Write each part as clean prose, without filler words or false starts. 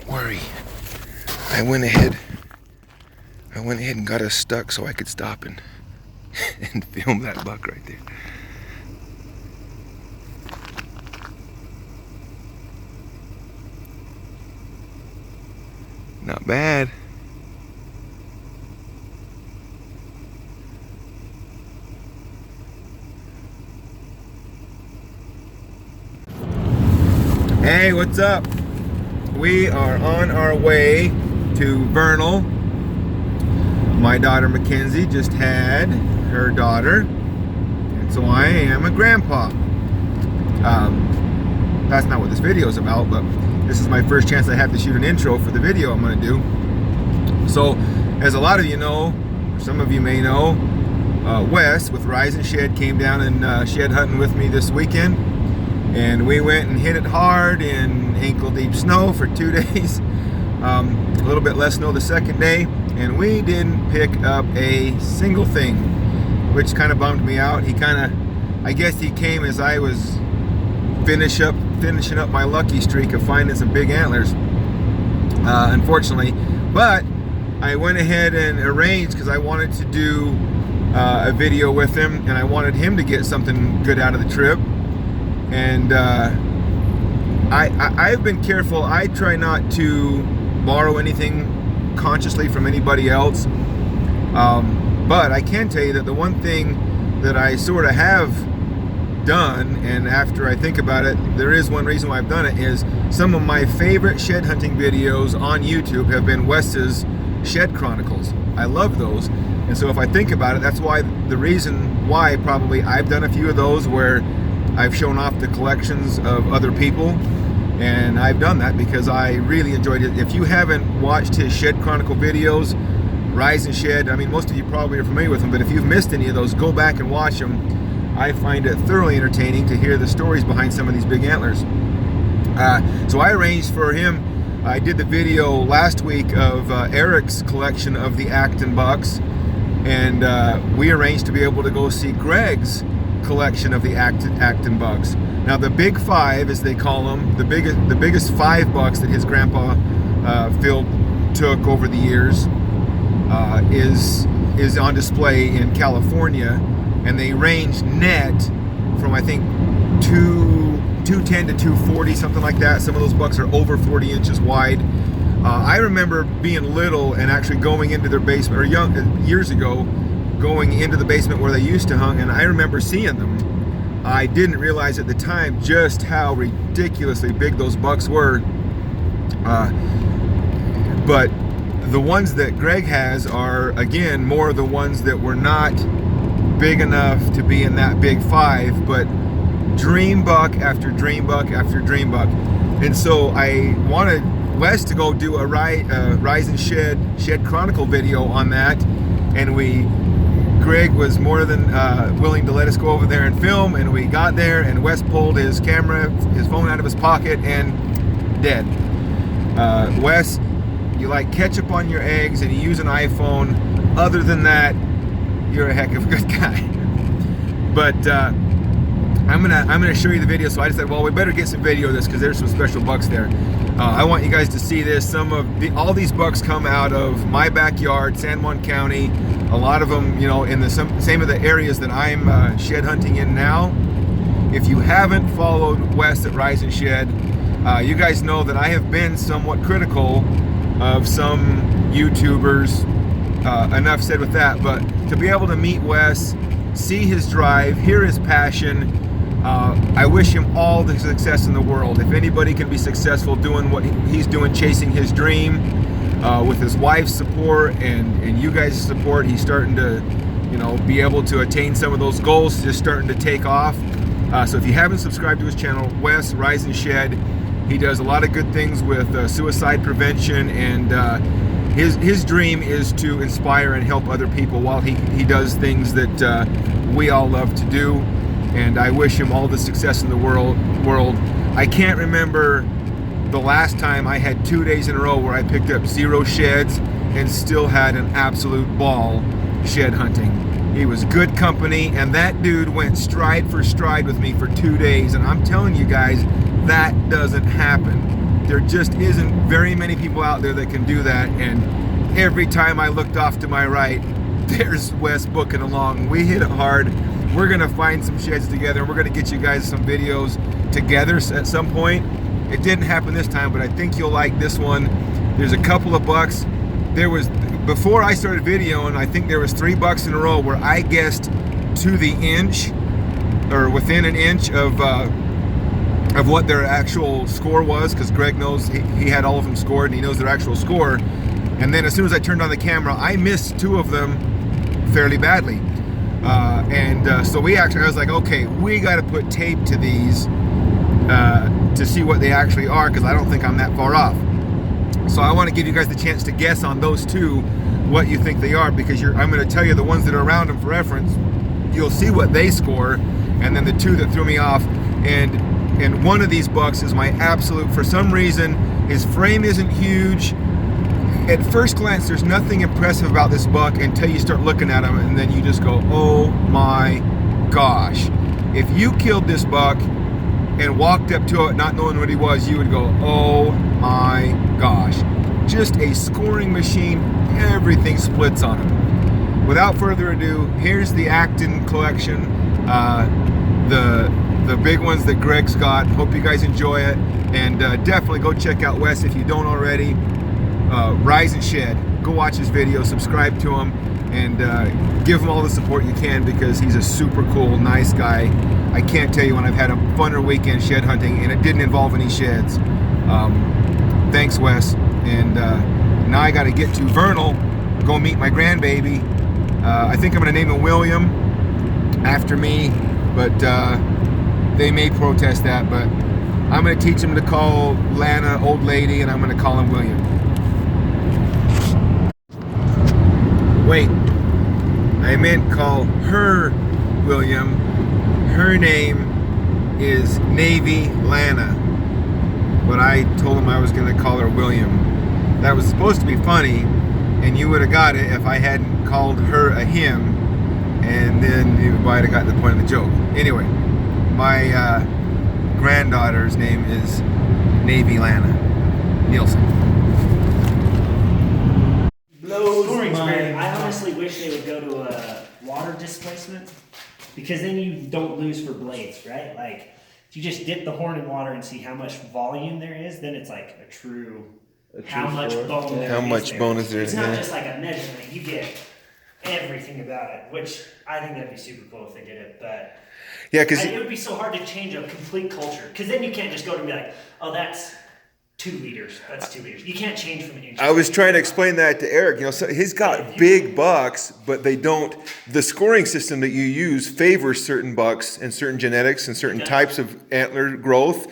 worry. I went ahead and got us stuck so I could stop and and film that buck right there. Not bad. Hey, what's up? We are on our way to Vernal. My daughter Mackenzie just had her daughter, and so I am a grandpa. That's not what this video is about, but this is my first chance I have to shoot an intro for the video I'm going to do. So, as a lot of you know, or some of you may know, Wes with Rise and Shed came down and shed hunting with me this weekend, and we went and hit it hard in ankle-deep snow for 2 days. A little bit less snow the second day, and we didn't pick up a single thing, which kind of bummed me out. I guess he came as I was finishing up my lucky streak of finding some big antlers, unfortunately. But I went ahead and arranged, because I wanted to do a video with him, and I wanted him to get something good out of the trip. And I've been careful. I try not to borrow anything consciously from anybody else, but I can tell you that the one thing that I sort of have done, and after I think about it, there is one reason why I've done it, is some of my favorite shed hunting videos on YouTube have been Wes's Shed Chronicles. I love those, and so if I think about it, that's why the reason why probably I've done a few of those where I've shown off the collections of other people. And I've done that because I really enjoyed it. If you haven't watched his Shed Chronicle videos, Rise and Shed, I mean, most of you probably are familiar with them, but if you've missed any of those, go back and watch them. I find it thoroughly entertaining to hear the stories behind some of these big antlers. So I arranged for him, I did the video last week of Eric's collection of the Acton bucks, and we arranged to be able to go see Greg's collection of the Acton bucks. Now the big five, as they call them, the biggest 5 bucks that his grandpa Phil took over the years is on display in California, and they range net from, I think, 210 to 240, something like that. Some of those bucks are over 40 inches wide. I remember being little and actually going into their basement, or years ago, going into the basement where they used to hunt, and I remember seeing them. I didn't realize at the time just how ridiculously big those bucks were. But the ones that Greg has are, again, more the ones that were not big enough to be in that big 5, but dream buck after dream buck after dream buck. And so I wanted Wes to go do a Rise and Shed Chronicle video on that, and Greg was more than willing to let us go over there and film, and we got there, and Wes pulled his phone out of his pocket, and dead. Wes, you like ketchup on your eggs, and you use an iPhone. Other than that, you're a heck of a good guy. But I'm gonna show you the video. So I decided, well, we better get some video of this because there's some special bucks there. I want you guys to see this. All these bucks come out of my backyard, San Juan County. A lot of them, you know, in the same of the areas that I'm shed hunting in now. If you haven't followed Wes at Rise and Shed, you guys know that I have been somewhat critical of some YouTubers. Enough said with that, but to be able to meet Wes, see his drive, hear his passion, I wish him all the success in the world. If anybody can be successful doing what he's doing, chasing his dream, with his wife's support and you guys' support, he's starting to, you know, be able to attain some of those goals, just starting to take off. So if you haven't subscribed to his channel, Wes Rise and Shed, he does a lot of good things with suicide prevention, and his dream is to inspire and help other people while he does things that we all love to do. And I wish him all the success in the world. I can't remember the last time I had 2 days in a row where I picked up 0 sheds and still had an absolute ball shed hunting. He was good company, and that dude went stride for stride with me for 2 days, and I'm telling you guys, that doesn't happen There just isn't very many people out there that can do that, and every time I looked off to my right, there's Wes booking along. We hit it hard. We're gonna find some sheds together, and we're gonna get you guys some videos together at some point. It didn't happen this time, but I think you'll like this one. There's a couple of bucks. There was, before I started videoing, I think there was 3 bucks in a row where I guessed to the inch, or within an inch of what their actual score was, because Greg knows he had all of them scored and he knows their actual score. And then as soon as I turned on the camera, I missed 2 of them fairly badly. So I was like, okay, we got to put tape to these to see what they actually are, because I don't think I'm that far off. So I want to give you guys the chance to guess on those 2 what you think they are, because I'm going to tell you the ones that are around them for reference. You'll see what they score, and then the 2 that threw me off. And one of these bucks is my absolute, for some reason, his frame isn't huge. At first glance, there's nothing impressive about this buck until you start looking at him, and then you just go, oh my gosh. If you killed this buck and walked up to it not knowing what he was, you would go, oh my gosh. Just a scoring machine, everything splits on him. Without further ado, here's the Acton collection, the big ones that Greg's got. Hope you guys enjoy it, and definitely go check out Wes if you don't already. Rise and Shed, go watch his video, subscribe to him, and give him all the support you can, because he's a super cool, nice guy. I can't tell you when I've had a funner weekend shed hunting and it didn't involve any sheds. Thanks, Wes. And now I got to get to Vernal, go meet my grandbaby. I think I'm going to name him William after me, but they may protest that. But I'm going to teach him to call Lana old lady, and I'm going to call him William. Wait, I meant call her William. Her name is Navy Lana, but I told him I was going to call her William. That was supposed to be funny, and you would have got it if I hadn't called her a him, and then you might have gotten the point of the joke. Anyway, my granddaughter's name is Navy Lana Nielsen. Scoring's weird. I honestly wish they would go to a water displacement, because then you don't lose for blades, right? Like, if you just dip the horn in water and see how much volume there is, then it's like a true how much bone there is. How much bone is there? It's not just like a measurement. You get everything about it, which I think that'd be super cool if they did it. But yeah, because it would be so hard to change a complete culture, because then you can't just go to and be like, oh, that's 2 liters. That's 2 liters. You can't change from an inch. I was trying to explain that to Eric. You know, so he's got big bucks, but they don't. The scoring system that you use favors certain bucks and certain genetics and certain types of antler growth.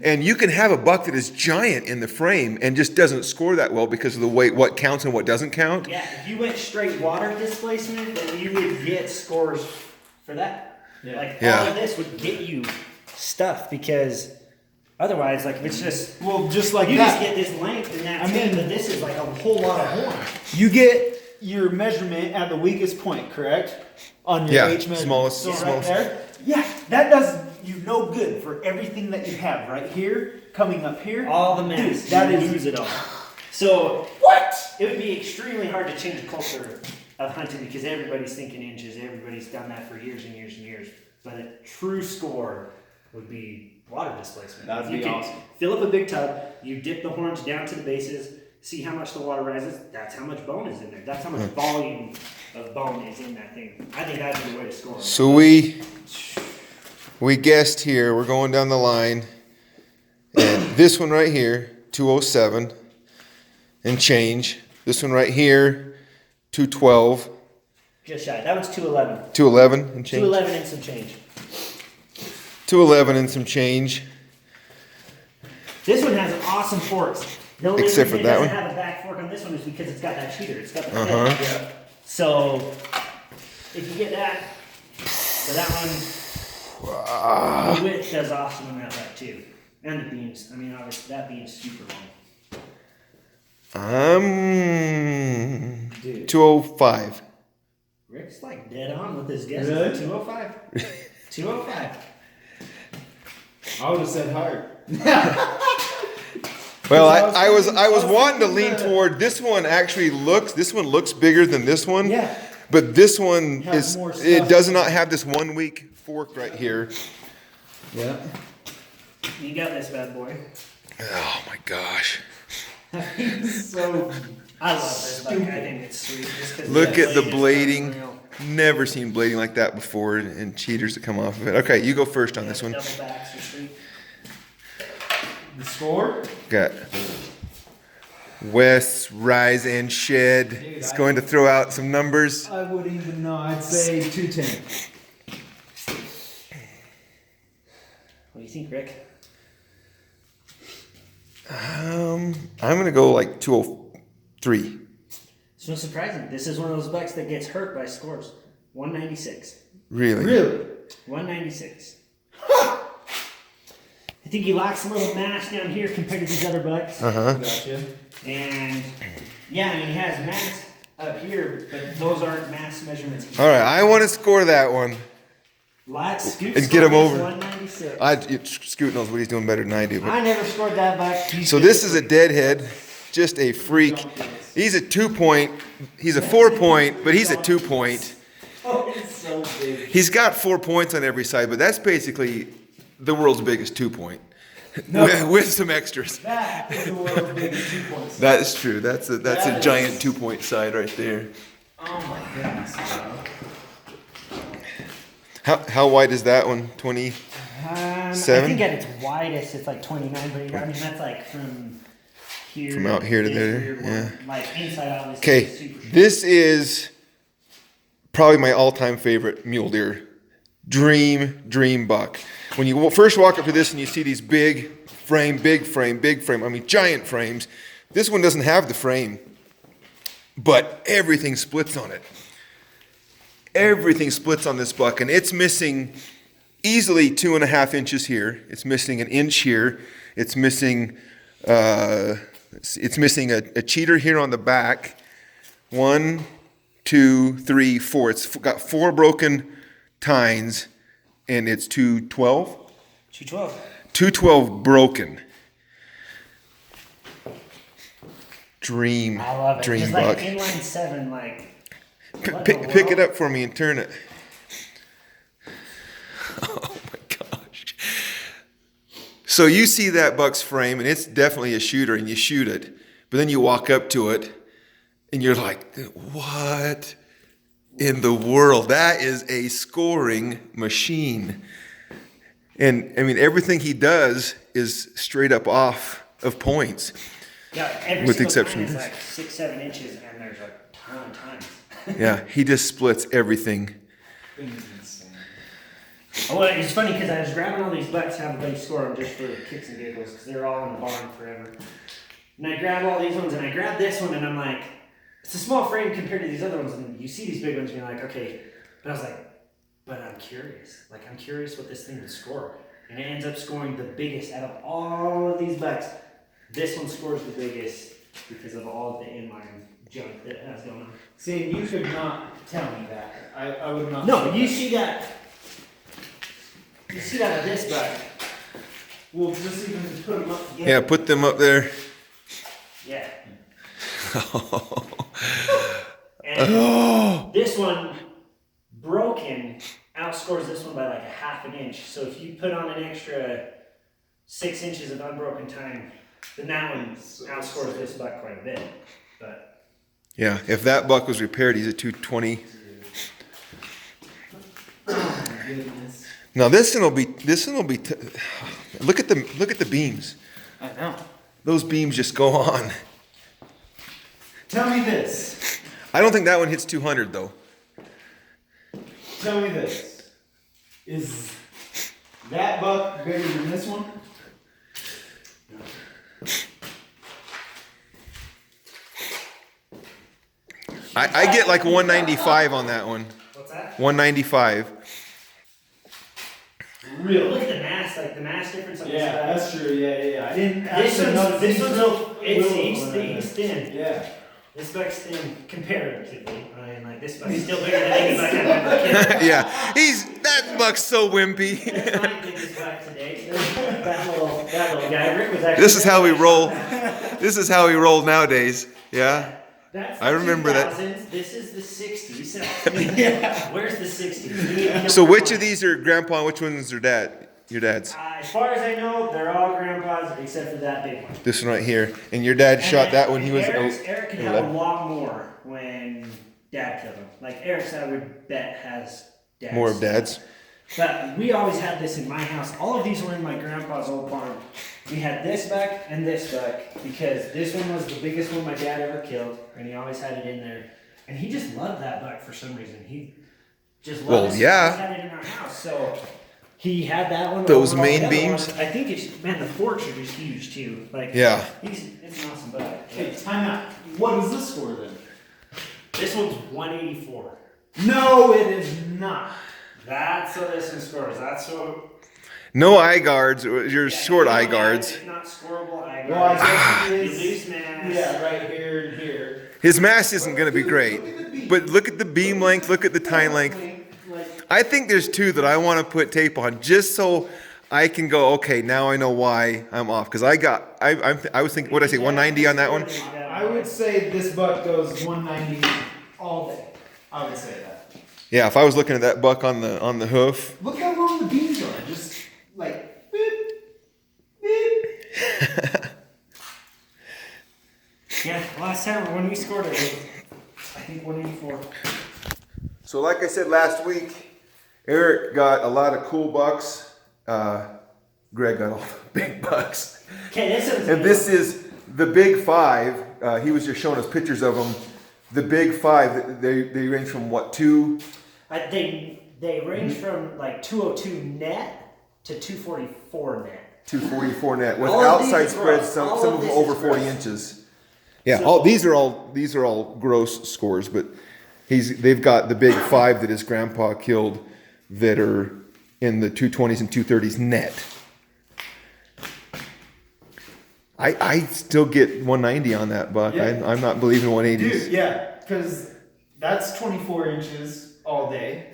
And you can have a buck that is giant in the frame and just doesn't score that well because of the way what counts and what doesn't count. Yeah, if you went straight water displacement, then you would get scores for that. Yeah. Like all of this would get you stuff, because otherwise, like, if it's just just like you that. just get this length and that's it, but this is like a whole lot of horn. You get your measurement at the weakest point, correct? On your H measurement. Smallest. Right there. Yeah, that does you no good for everything that you have right here, coming up here. All the mass. Dude, that you is lose it all. So what? It would be extremely hard to change the culture of hunting, because everybody's thinking inches. Everybody's done that for years and years and years. But a true score would be water displacement. That'd be awesome. Fill up a big tub, you dip the horns down to the bases, see how much the water rises. That's how much bone is in there. That's how much volume of bone is in that thing. I think that'd be the way to score. So we guessed here. We're going down the line, and this one right here, 207 and change. This one right here, 212. Just shy. That one's 211. 211 and change. 211 and some change. 211 and some change. This one has awesome forks. The only Except for reason that it one? doesn't have a back fork on this one is because it's got that cheater. It's got the head. Uh-huh. So if you get that, so that one, the width does awesome on that back too. And the beams. I mean, obviously that beam's super long. Dude. 205. Rick's like dead on with his guess. Really? 205. 205. I would have said higher. Well, I was I was thinking- wanting to lean toward this one. Actually, this one looks bigger than this one. Yeah. But this one Has is more stuff. it does not have this 1 week fork right here. Yeah. You got this bad boy. Oh my gosh! So I love this buck. I think it's sweet. Just 'cause Look at the blading is blading. unreal. Never seen blading like that before, and cheaters that come off of it. Okay, you go first on this one. Double backs are sweet. the score? Got Wes, Rise, and Shed. He's going to throw out some numbers. I wouldn't even know. I'd say 210. What do you think, Rick? I'm gonna go like 203. It's no surprising. This is one of those bucks that gets hurt by scores. 196. Really? Really? 196. I think he lacks a little mass down here compared to these other bucks. Gotcha. And yeah, I mean, he has mass up here, but those aren't mass measurements. All right, I want to score that one. Scoot And get him score is over. 196. Scoot knows what he's doing better than I do. But. I never scored that buck. So this is a deadhead, just a freak. He's a 2 point. He's a 4 point, but he's a 2 point. Oh, it's so big. He's got 4 points on every side, but that's basically the world's biggest 2 point, with some extras. That is the world's biggest 2 points. That is true. That's a That giant is- 2 point side right there. Oh my goodness, bro. How wide is that one? 20. I Seven? think at its widest, it's like 29, but I mean, that's like from here. From out here to this there, weird one. yeah. Like inside out. Okay, this is probably my all-time favorite mule deer. Dream buck. When you first walk up to this and you see these big frame, I mean giant frames. This one doesn't have the frame, but everything splits on it. Everything splits on this buck, and it's missing easily 2.5 inches here. It's missing 1 inch here. It's missing a cheater here on the back. 1, 2, 3, 4. It's got 4 broken tines, and it's 212. 212. 212 broken. Dream. I love it. Dream Just buck. like inline 7, like. what Pick, in the pick it world? up for me and turn it. Oh my gosh. So you see that buck's frame, and it's definitely a shooter, and you shoot it. But then you walk up to it, and you're like, what in the world? That is a scoring machine. And I mean, everything he does is straight up off of points. Yeah, every With the single exception time of it's like 6, 7 inches, and there's a ton of times. Yeah, he just splits everything. Thing's insane. Oh, well, it's funny because I was grabbing all these bucks to have a buddy score them just for kicks and giggles because they're all in the barn forever. And I grab all these ones, and I grab this one, and I'm like, it's a small frame compared to these other ones, and you see these big ones, and you're like, okay. But I was like, but I'm curious. Like, I'm curious what this thing would score. And it ends up scoring the biggest out of all of these bucks. This one scores the biggest because of all of the inline junk that it has going on. See, you could not tell me that. I would not. No, you see that. You see that of this buck. We'll just even put them up together. Yeah, put them up there. Yeah. And this one, broken, outscores this one by like a 1/2 inch. So if you put on an extra 6 inches of unbroken time, then that one outscores this buck quite a bit. But Yeah, if that buck was repaired, he's at 220. Oh my goodness. Now this one will be. Look at the beams. I know. Those beams just go on. Tell me this. I don't think that one hits 200 though. Tell me this. Is that buck bigger than this one? I get like 195 on that one. what's that? 195. Really? Look at the mass, like the mass difference on Yeah, this that's true. Yeah. I didn't buck. actually notice This these one's real- it's real- he's thin. Yeah. This buck's thin comparatively. I mean, like this buck's still bigger than any buck I've ever killed. Yeah, that buck's so wimpy. That's my biggest buck today. That little guy. Rick was actually. This is how we roll. This is how he rolled nowadays. Yeah. That's I remember that. 2000s. This is the 60s. Yeah. Where's the 60s? So which of these are grandpa and which ones are your dad's? As far as I know, they're all grandpa's except for that big one. This one right here. And your dad shot that when he was Eric could have 11. a lot more when Dad killed him. Like Eric's, I would bet, has dad's. More of dad's. But we always had this in my house. All of these were in my grandpa's old barn. We had this buck and this buck because this one was the biggest one my dad ever killed, and he always had it in there. And he just loved that buck for some reason. He just loved it. Yeah. He had it in our house, so he had that one. Those over all main the other beams? ones. I think it's the forks are just huge too. Like Yeah. it's an awesome buck. Okay, time out. What is this score then? This one's 184. No, it is not. That's what this one scores. That's what. No eye guards. Your short eye guards. It's not scoreable eye guards. Well, I guess You it is. lose mass. Yeah, right here and here. His mass isn't going to be great. But look at the beam length. Look at the tine length. I think there's two that I want to put tape on just so I can go, okay, now I know why I'm off. Because I was thinking, what did I say, 190 on that one? I would say this buck goes 190 all day. I would say that. Yeah, if I was looking at that buck on the hoof. Look how long the beams are. Just like beep, beep. Yeah, last time when we scored it, I think 184. So like I said last week, Eric got a lot of cool bucks. Greg got all the big bucks. Okay, And this is the big five. He was just showing us pictures of them. The big five, they range from what, They range from like 202 net to 244 net. 244 net with All of these outside are spreads, gross. some All of of them this over is 40 gross. inches. Yeah, So- these are all gross scores, but they've got the big five that his grandpa killed that are in the 220s and 230s net. I still get 190 on that buck. Yeah. I'm not believing 180s. Dude, yeah, because that's 24 inches all day,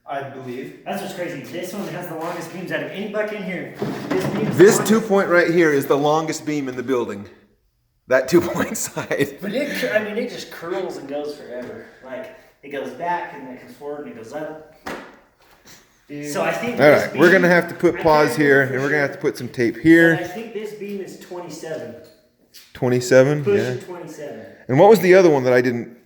I believe. That's what's crazy. This one has the longest beams out of any buck in here. This 2-point right here is the longest beam in the building. That 2-point side. But it just curls and goes forever. Like it goes back and then it comes forward and it goes up. Dude. So I think. All right, we're gonna have to put pause here, and we're gonna have to put some tape I here. think this beam is 27. 27, Pushing yeah. 27. And what was the other one that I didn't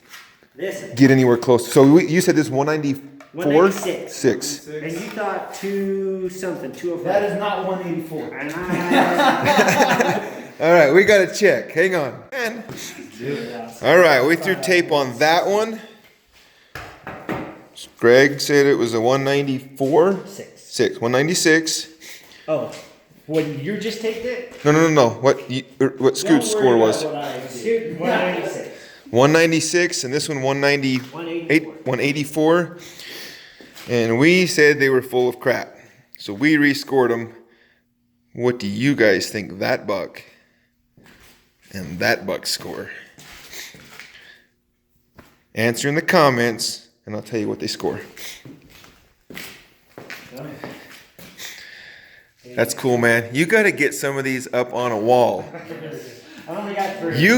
This is. get anywhere close? So you said this 194? 196. 6. And you thought 205. That is not 184. All right, we got to check. Hang on. And, all right, we threw tape on that one. Greg said it was a 194? 6. 196. Oh, when you just taped it? No. What Scoot's score was? 196. 196, and this one 184. And we said they were full of crap. So we rescored them. What do you guys think that buck and that buck score? Answer in the comments, and I'll tell you what they score. That's cool, man. You got to get some of these up on a wall. I only got 3. Yeah.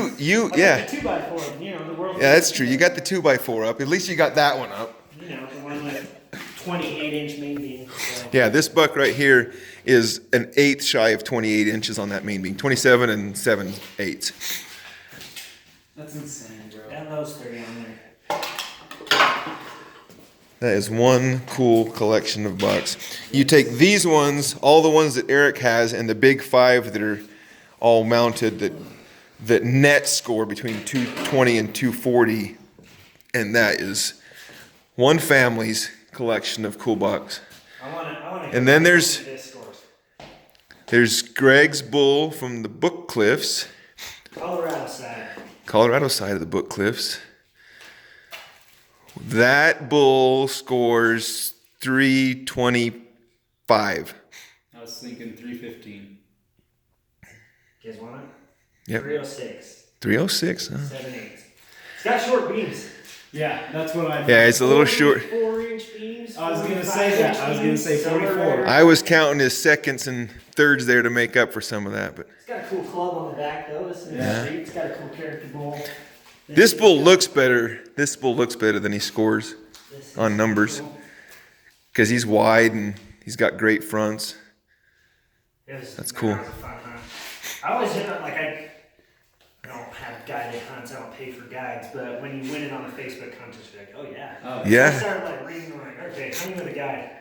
The 2x4, the world. Yeah, that's true. You got the 2x4 up. At least you got that one up. The one with 28-inch main beam. So. Yeah, this buck right here is an 1/8 shy of 28 inches on that main beam. 27 and 7/8. That's insane, bro. That those 3 on there. That is one cool collection of bucks. You take these ones, all the ones that Eric has, and the big 5 that are all mounted that net score between 220 and 240, and that is one family's collection of cool bucks. I want to. And then there's Greg's bull from the Book Cliffs, Colorado side of the Book Cliffs. That bull scores 325. I was thinking 315. You guys want it? Yep. 306. 306, huh? 7/8. It's got short beams. Yeah, that's what I. Yeah, it's a little short. 4-inch beams. I was gonna say that. I was gonna say 44. I was counting his seconds and thirds there to make up for some of that, but It's got a cool club on the back though. It's in the street. It's got a cool character bull. this bull looks better. This bull looks better than he scores This is on numbers cool. because he's wide and he's got great fronts. That's cool. That was a fun hunt. I always hit up, like I don't have guided hunts, I don't pay for guides, but when you win it on the Facebook contest, you're like, oh yeah. Oh, Yeah. I started like reading, like, okay, hunting with a guide.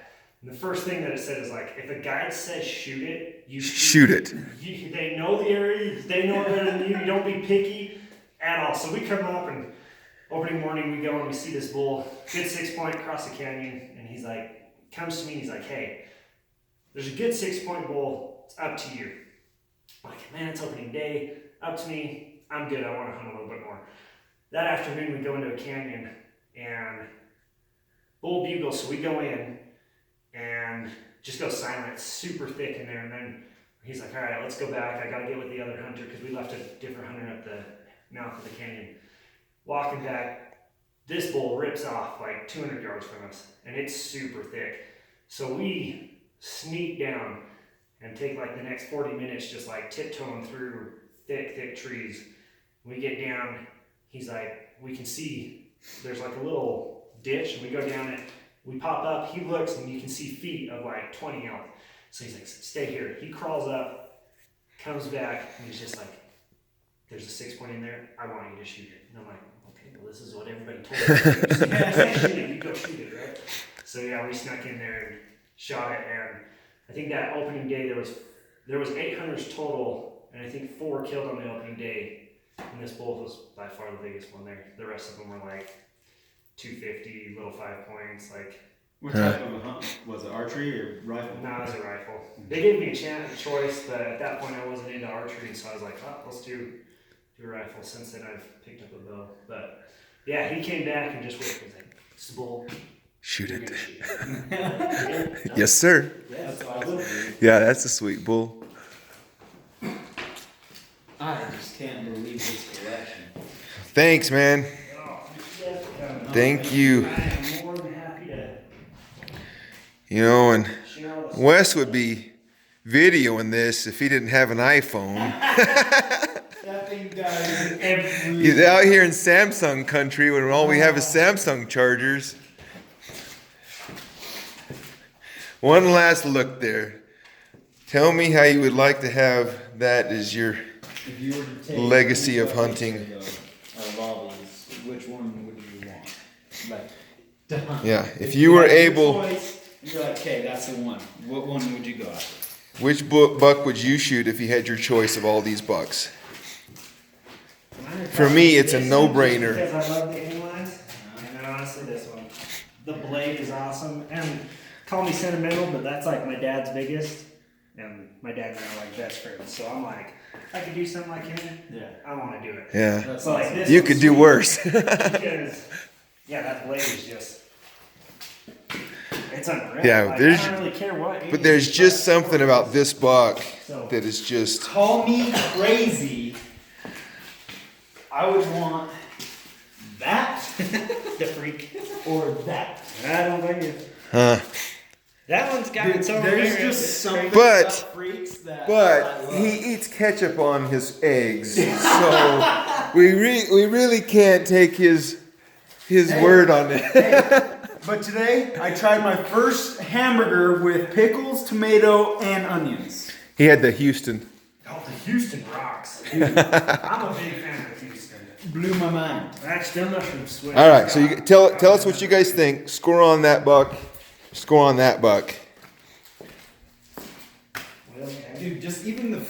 And the first thing that it said is like, if a guide says shoot it, you Shoot it. They know the area, they know it better than you. You don't be picky at all. So we come up and opening morning we go and we see this bull, good 6-point across the canyon, and he's like, comes to me and he's like, hey, there's a good 6-point bull, it's up to you. I'm like, man, it's opening day, up to me, I'm good, I want to hunt a little bit more. That afternoon we go into a canyon and bull bugles, so we go in and just go silent, super thick in there, and then he's like, all right, let's go back, I gotta get with the other hunter, because we left a different hunter at the mouth of the canyon. Walking back, this bull rips off like 200 yards from us, and it's super thick. So we sneak down and take like the next 40 minutes just like tiptoeing through thick trees. We get down, he's like, we can see there's like a little ditch, and we go down it, we pop up, he looks, and you can see feet of like 20 elk. So he's like, stay here. He crawls up, comes back, and he's just like, there's a 6-point in there, I want you to shoot it. And I'm like, okay, well this is what everybody told me. I can't shoot it, you go shoot it, right? So yeah, we snuck in there and shot it, and I think that opening day there was 8 hunters total, and I think 4 killed on the opening day, and this bull was by far the biggest one there. The rest of them were like 250, little 5 points, like. What type of a hunt was it? Archery or rifle? No, it was a rifle. They gave me a choice, but at that point I wasn't into archery, so I was like, oh, let's do a rifle. Since then I've picked up a bow. But yeah, he came back and just whispered, like, it's a bull. Shoot You're it. gonna shoot it. Yeah, Yes, sir. yeah, that's awesome. Yeah, that's a sweet bull. I just can't believe this collection. Thanks, man. Oh, yeah. Thank you. I am more than happy to You know, and share all this. Wes would be videoing this if he didn't have an iPhone. That thing does every. He's out here in Samsung country when all we have is Samsung chargers. One last look there. Tell me how you would like to have that as your If you were to take legacy of each hunting. Of all these, which one would you want? Like, to hunt. Yeah, if you were had your able, choice, you're like, okay, that's the one. What one would you go after? which buck would you shoot if you had your choice of all these bucks? For me, it's a This one, no-brainer. Because I love the A-lines, and then honestly this one. The blade is awesome, and call me sentimental, but that's like my dad's biggest, and my dad and I are like best friends, so I'm like, I could do something like him, Yeah. I want to do it. Yeah, That's So like awesome. this you one's could do sweet worse. because, yeah, that blade is just, it's unreal. Yeah, Like, there's- I don't really care what. But there's just something about this buck So, that is just, Call me crazy. I would want that the freak. or that. I don't blame you. huh. That one's got Dude, its own there's merit. just It's something But- about freaks that I But love. he eats ketchup on his eggs, so we really can't take his word on it. But today, I tried my first hamburger with pickles, tomato, and onions. He had the Houston. Oh, the Houston rocks. Dude, I'm a big fan of Houston. Blew my mind. That's still mushroom switch. All right, so you tell us what you guys think. Score on that buck. Score on that buck. Well, okay. Dude, just even the